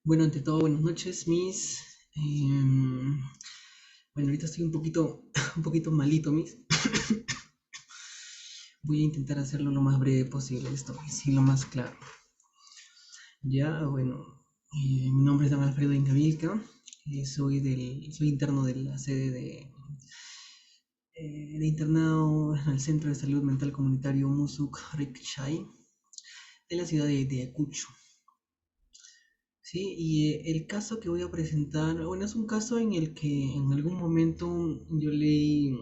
Bueno, ante todo, buenas noches, Miss. Em, bueno, ahorita estoy un poquito, un poquito malito, Miss. Voy a intentar hacerlo lo más breve posible esto, Miss, y lo más claro. Ya, bueno, mi nombre es Dan Alfredo Ingavilca. Soy interno de la sede de internado en el Centro de Salud Mental Comunitario Musuk Rikchai de la ciudad de Ayacucho. Sí, y el caso que voy a presentar, bueno, es un caso en el que en algún momento yo leí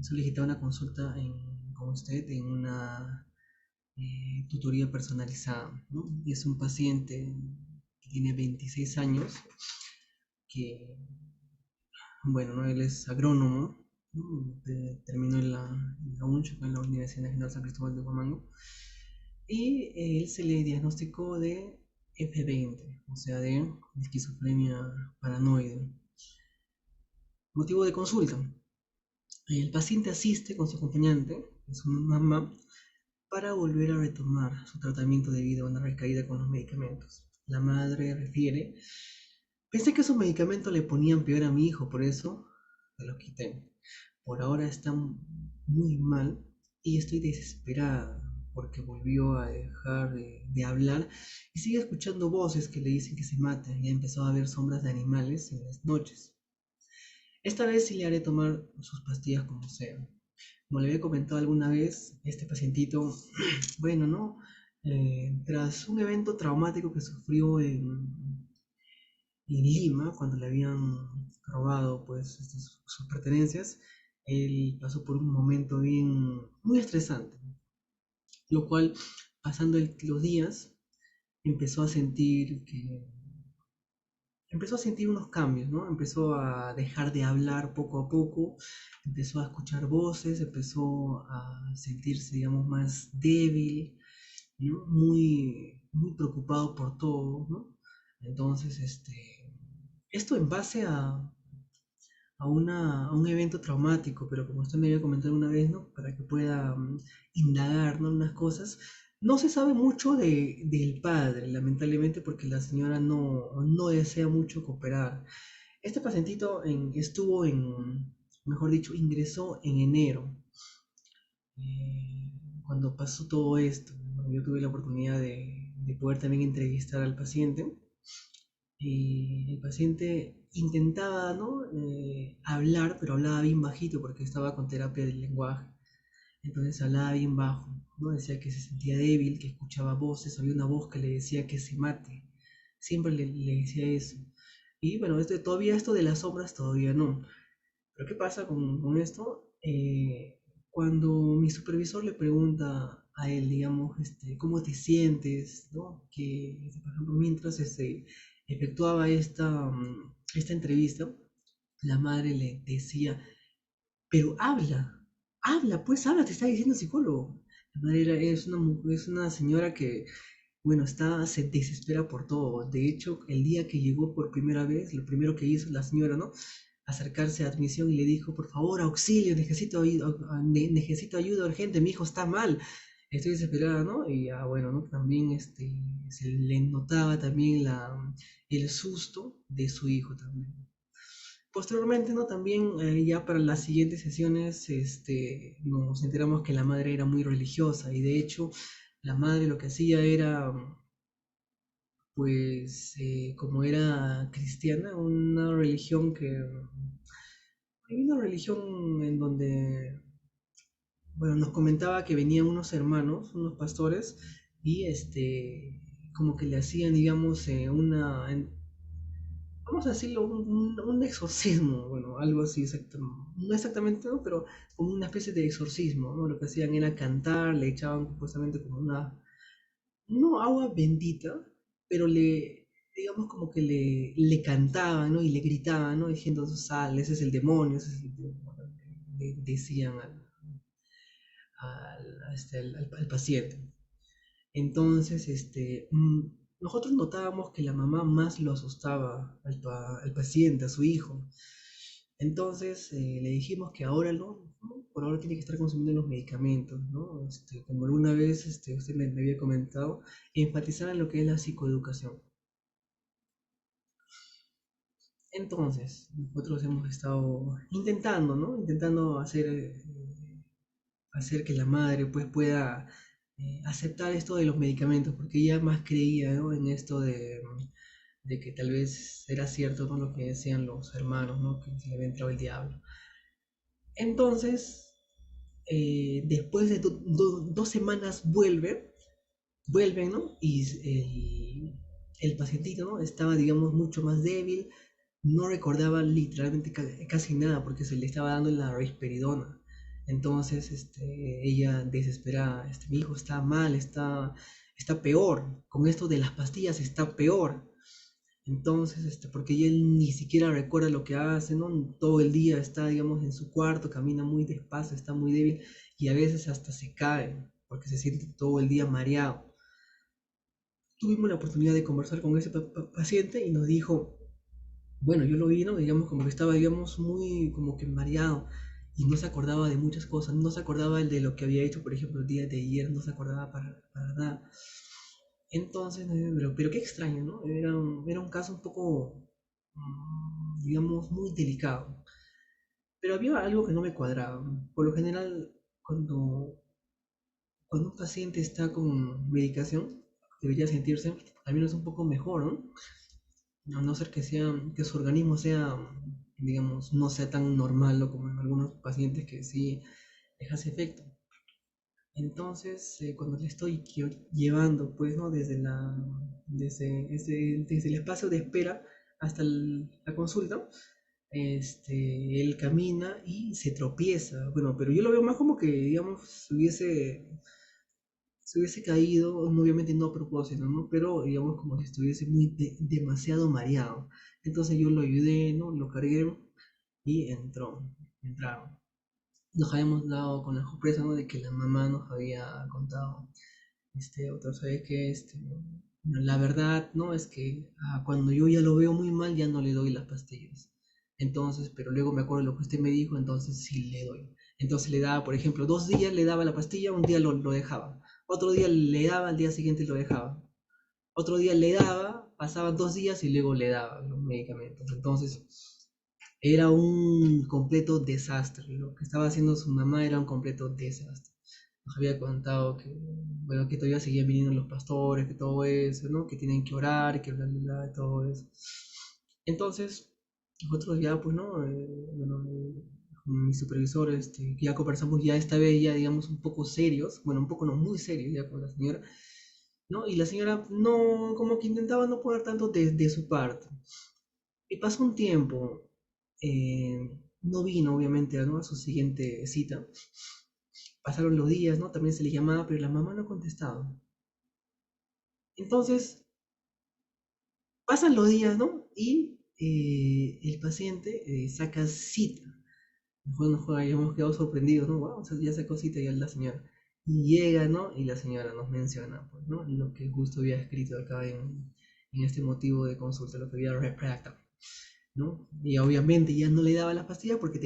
solicitado una consulta con usted en una tutoría personalizada, ¿no? Y es un paciente que tiene 26 años, que, bueno, ¿no? Él es agrónomo, ¿no? Terminó en la UNCHO, en la Universidad Nacional San Cristóbal de Huamango, y él se le diagnosticó de F20, o sea, de esquizofrenia paranoide. Motivo de consulta. El paciente asiste con su acompañante, que es una mamá, para volver a retomar su tratamiento debido a una recaída con los medicamentos. La madre refiere, pensé que esos medicamentos le ponían peor a mi hijo, por eso me los quité. Por ahora está muy mal y estoy desesperada porque volvió a dejar de hablar y sigue escuchando voces que le dicen que se mate y ha empezado a ver sombras de animales en las noches. Esta vez sí le haré tomar sus pastillas como sea. Como le había comentado alguna vez, este pacientito, bueno, ¿no? Tras un evento traumático que sufrió en Lima, cuando le habían robado pues sus pertenencias, él pasó por un momento muy estresante, lo cual, pasando los días, empezó a sentir que empezó a sentir unos cambios, ¿no? Empezó a dejar de hablar poco a poco, empezó a escuchar voces, empezó a sentirse, digamos, más débil, ¿no? Muy preocupado por todo, ¿no? Entonces, esto en base a un evento traumático, pero como usted me había comentado una vez, ¿no? Para que pueda indagar, ¿no? Unas cosas. No se sabe mucho del padre, lamentablemente, porque la señora no desea mucho cooperar. Este pacientito mejor dicho, ingresó en enero, cuando pasó todo esto. ¿No? Yo tuve la oportunidad de poder también entrevistar al paciente. Y el paciente intentaba, ¿no? Hablar, pero hablaba bien bajito porque estaba con terapia del lenguaje. Entonces hablaba bien bajo, ¿no? Decía que se sentía débil, que escuchaba voces, había una voz que le decía que se mate. Siempre le decía eso. Y bueno, todavía esto de las sombras todavía no. Pero ¿qué pasa con esto? Cuando mi supervisor le pregunta a él, digamos, ¿cómo te sientes? ¿No? Que, por ejemplo, mientras efectuaba esta entrevista, la madre le decía, pero pues habla, te está diciendo el psicólogo. La madre es una señora que, bueno, se desespera por todo. De hecho, el día que llegó por primera vez, lo primero que hizo la señora, ¿no? Acercarse a admisión y le dijo, por favor, auxilio, necesito ayuda urgente, mi hijo está mal, estoy desesperada, ¿no? Y ya, bueno, ¿no? También se le notaba también el susto de su hijo también. Posteriormente, ¿no? También ya para las siguientes sesiones, nos enteramos que la madre era muy religiosa y de hecho la madre lo que hacía era, pues, como era cristiana, hay una religión en donde, bueno, nos comentaba que venían unos hermanos, unos pastores, y como que le hacían, digamos, vamos a decirlo, un exorcismo, bueno, algo así, no exactamente, ¿no? Pero como una especie de exorcismo, ¿no? Lo que hacían era cantar, le echaban supuestamente como no agua bendita, pero digamos como que le cantaban, ¿no? Y le gritaban, ¿no? Diciendo, sal, ese es el demonio, ese es el demonio, le decían al paciente. Entonces, nosotros notábamos que la mamá más lo asustaba al paciente, a su hijo. Entonces le dijimos que ahora no, por ahora tiene que estar consumiendo los medicamentos, ¿no? Como alguna vez usted me había comentado, enfatizar en lo que es la psicoeducación. Entonces, nosotros hemos estado intentando, ¿no? Intentando hacer que la madre pues pueda aceptar esto de los medicamentos, porque ella más creía, ¿no? En esto de que tal vez era cierto, ¿no? Lo que decían los hermanos, ¿no? Que se le había entrado el diablo. Entonces, después de 2 semanas vuelven, ¿no? Y el pacientito, ¿no? Estaba, digamos, mucho más débil, no recordaba literalmente casi nada porque se le estaba dando la risperidona. Entonces, ella desesperada, mi hijo está mal, está peor, con esto de las pastillas está peor. Entonces, porque él ni siquiera recuerda lo que hace, ¿no? Todo el día está, digamos, en su cuarto, camina muy despacio, está muy débil y a veces hasta se cae porque se siente todo el día mareado. Tuvimos la oportunidad de conversar con ese paciente y nos dijo, bueno, yo lo vi, ¿no? Digamos, como que estaba, digamos, muy como que mareado y no se acordaba de muchas cosas, no se acordaba de lo que había hecho, por ejemplo, el día de ayer, no se acordaba para nada. Entonces, pero qué extraño, ¿no? Era un caso un poco, digamos, muy delicado. Pero había algo que no me cuadraba. Por lo general, cuando un paciente está con medicación, debería sentirse al menos un poco mejor, ¿no? A no ser que su organismo sea, digamos, no sea tan normal, ¿no? Como en algunos pacientes que sí deja ese efecto. Entonces, cuando le estoy llevando, pues, ¿no? Desde el espacio de espera hasta la consulta, él camina y se tropieza. Bueno, pero yo lo veo más como que, digamos, se hubiese caído, obviamente no a propósito, ¿no? Pero, digamos, como si estuviese demasiado mareado. Entonces yo lo ayudé, ¿no? Lo cargué y entraron. Nos habíamos dado con la sorpresa, ¿no? De que la mamá nos había contado otra vez que la verdad, ¿no? Es que cuando yo ya lo veo muy mal, ya no le doy las pastillas. Entonces, pero luego me acuerdo lo que usted me dijo, entonces sí le doy. Entonces le daba, por ejemplo, 2 días le daba la pastilla, un día lo dejaba. Otro día le daba, al día siguiente lo dejaba. Otro día le daba, pasaban 2 días y luego le daba los medicamentos. Entonces, era un completo desastre. Lo que estaba haciendo su mamá era un completo desastre. Nos había contado que, bueno, que todavía seguían viniendo los pastores, que todo eso, ¿no? Que tienen que orar, que bla, bla, bla, todo eso. Entonces, nosotros ya, pues, ¿no? Bueno, con mi supervisor, que ya conversamos ya esta vez, ya digamos, un poco serios, bueno, un poco no, muy serios ya con la señora, ¿no? Y la señora no, como que intentaba no poner tanto de su parte. Y pasó un tiempo, no vino obviamente, ¿no? A su siguiente cita. Pasaron los días, ¿no? También se le llamaba, pero la mamá no contestaba. Entonces, pasan los días, ¿no? Y el paciente saca cita. Nosotros nos habíamos quedado sorprendidos, ¿no? Wow, o sea, ya sacó cita ya la señora. Y llega, ¿no? Y la señora nos menciona, pues, ¿no? Lo que justo había escrito acá en este motivo de consulta, lo que había redactado. ¿No? Y obviamente ya no le daba las pastillas porque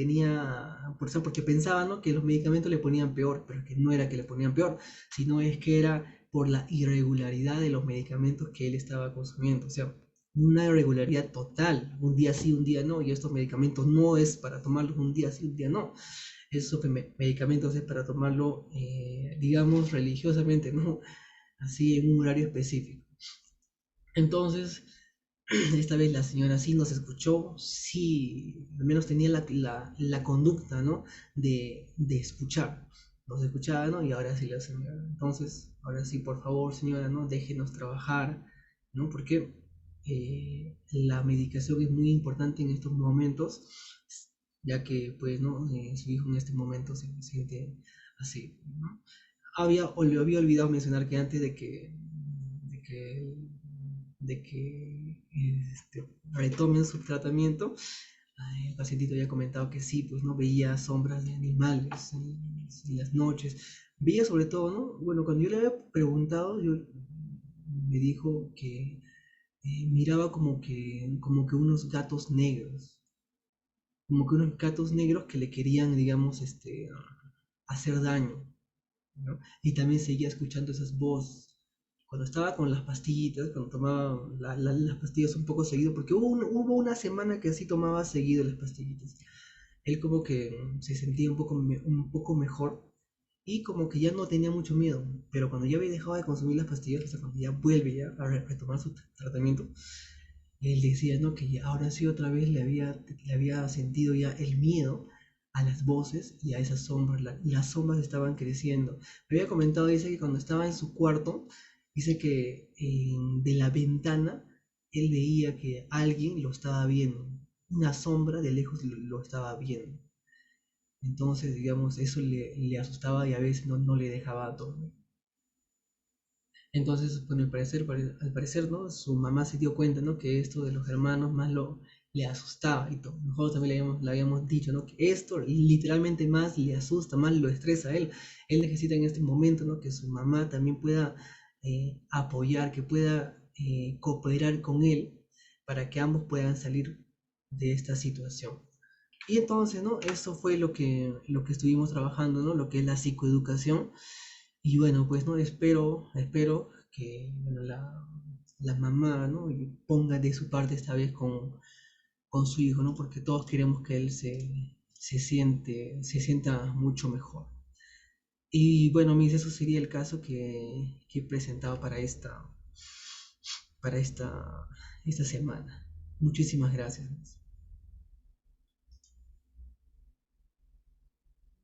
por eso, porque pensaba, ¿no? Que los medicamentos le ponían peor, pero que no era que le ponían peor, sino es que era por la irregularidad de los medicamentos que él estaba consumiendo, o sea, una irregularidad total, un día sí, un día no, y estos medicamentos no es para tomarlos un día sí, un día no, esos medicamentos es para tomarlo, digamos, religiosamente, ¿no? Así en un horario específico. Entonces, esta vez la señora sí nos escuchó, sí, al menos tenía la conducta, ¿no? De escuchar. Nos escuchaba, ¿no? Y ahora sí la señora. Entonces, ahora sí, por favor, señora, ¿no? Déjenos trabajar, ¿no? Porque la medicación es muy importante en estos momentos, ya que, pues, ¿no? Su hijo en este momento se siente así, ¿no? Le había olvidado mencionar que antes de que, de que retomen su tratamiento, el pacientito había comentado que sí, pues no veía sombras de animales en las noches. Veía sobre todo, ¿no? Bueno, cuando yo le había preguntado, me dijo que miraba como que unos gatos negros, como que unos gatos negros que le querían, digamos, hacer daño, ¿no? Y también seguía escuchando esas voces. cuando estaba con las pastillitas, cuando tomaba las pastillas un poco seguido, porque hubo una semana que sí tomaba seguido las pastillitas, él como que se sentía un poco mejor y como que ya no tenía mucho miedo, pero cuando ya había dejado de consumir las pastillas, o sea, cuando ya vuelve ya a retomar su tratamiento, él decía, ¿no? Que ya ahora sí otra vez le había sentido ya el miedo a las voces y a esas sombras. Las sombras estaban creciendo. Me había comentado, dice que cuando estaba en su cuarto, dice que de la ventana él veía que alguien lo estaba viendo. Una sombra de lejos lo estaba viendo. Entonces, digamos, eso le asustaba y a veces no le dejaba dormir. Entonces, bueno, al parecer, ¿no? Su mamá se dio cuenta, ¿no? Que esto de los hermanos más le asustaba y todo. Nosotros también le habíamos dicho, ¿no? Que esto literalmente más le asusta, más lo estresa a él. Él necesita en este momento, ¿no? Que su mamá también pueda apoyar, que pueda cooperar con él para que ambos puedan salir de esta situación. Y entonces, ¿no? Eso fue lo que estuvimos trabajando, ¿no? Lo que es la psicoeducación y bueno, pues no espero que bueno, la mamá, ¿no? Y ponga de su parte esta vez con su hijo, ¿no? Porque todos queremos que él se sienta mucho mejor. Y bueno, mis, eso sería el caso que he presentado para esta semana. Muchísimas gracias.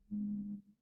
Miss.